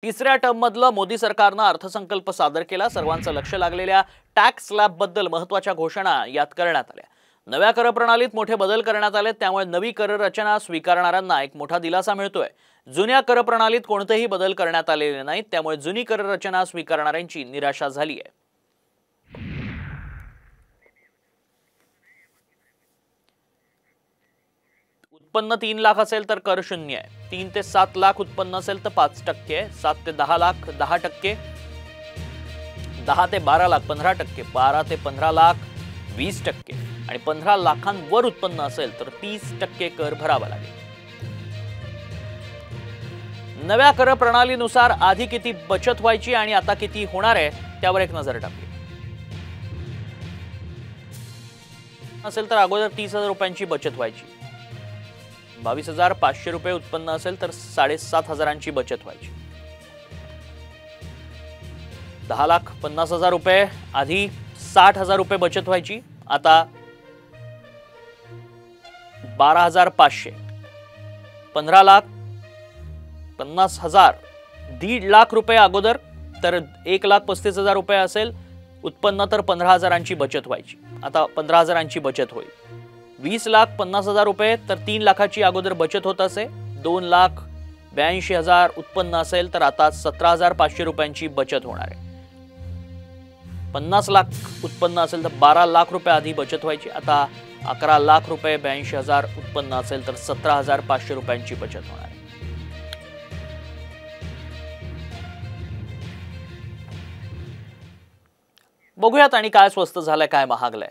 तिसऱ्या टर्ममधलं मोदी सरकारनं अर्थसंकल्प सादर केला। सर्वांचं लक्ष लागलेल्या टॅक्स स्लॅबबद्दल महत्त्वाच्या घोषणा यात करण्यात आल्या। नव्या कर प्रणालीत मोठे बदल करण्यात आले, त्यामुळे नवी कर रचना स्वीकारणाऱ्यांना एक मोठा दिलासा मिळतोय। जुन्या कर प्रणालीत कोणतेही बदल करण्यात आलेले नाहीत, त्यामुळे जुनी कर रचना स्वीकारणाऱ्यांची निराशा झाली आहे। उत्पन्न 3 लाख असेल तर कर शून्य आहे। 3 ते 7 लाख उत्पन्न असेल तर 5% आहे। 7 ते 10 लाख 10%, 10 ते 12 लाख 15%, 12 ते 15 लाख 20% आणि 15 लाखांवर उत्पन्न असेल तर 30% कर भरावा लागेल। नव्या कर प्रणालीनुसार आधी किती बचत व्हायची आणि आता किती होणार आहे त्यावर एक नजर टाकली। असेल तर अगोदर 30,000 रुपयांची बचत व्हायची। 22,500 रुपये उत्पन्न असेल तर 7,500ची बचत व्हायची। 10,50,000 रुपये आधी 60,000 रुपये बचत व्हायची, आता 12,500। 15,50,000 1.5 लाख रुपये अगोदर तर 1,35,000 रुपये असेल उत्पन्न तर 15,000ची बचत व्हायची, आता 15,000ची बचत होईल। 20,50,000 रुपये तर 3 लाखाची अगोदर बचत होत असे, 2,82,000 उत्पन्न असेल तर आता 17,500 रुपयांची बचत होणार आहे। 50 लाख उत्पन्न असेल तर 12 लाख रुपये आधी बचत व्हायची, आता 11 लाख रुपये 82,000 उत्पन्न असेल तर 17,500 रुपयांची बचत होणार आहे। बघूयात आणि काय स्वस्त झालंय काय महागलंय।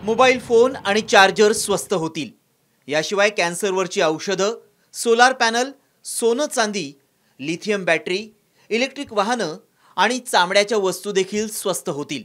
मोबाईल फोन आणि चार्जर स्वस्त होतील। याशिवाय कॅन्सरवरची औषधं, सोलार पॅनल, सोनं चांदी, लिथियम बॅटरी, इलेक्ट्रिक वाहनं आणि चामड्याच्या वस्तू देखील स्वस्त होतील।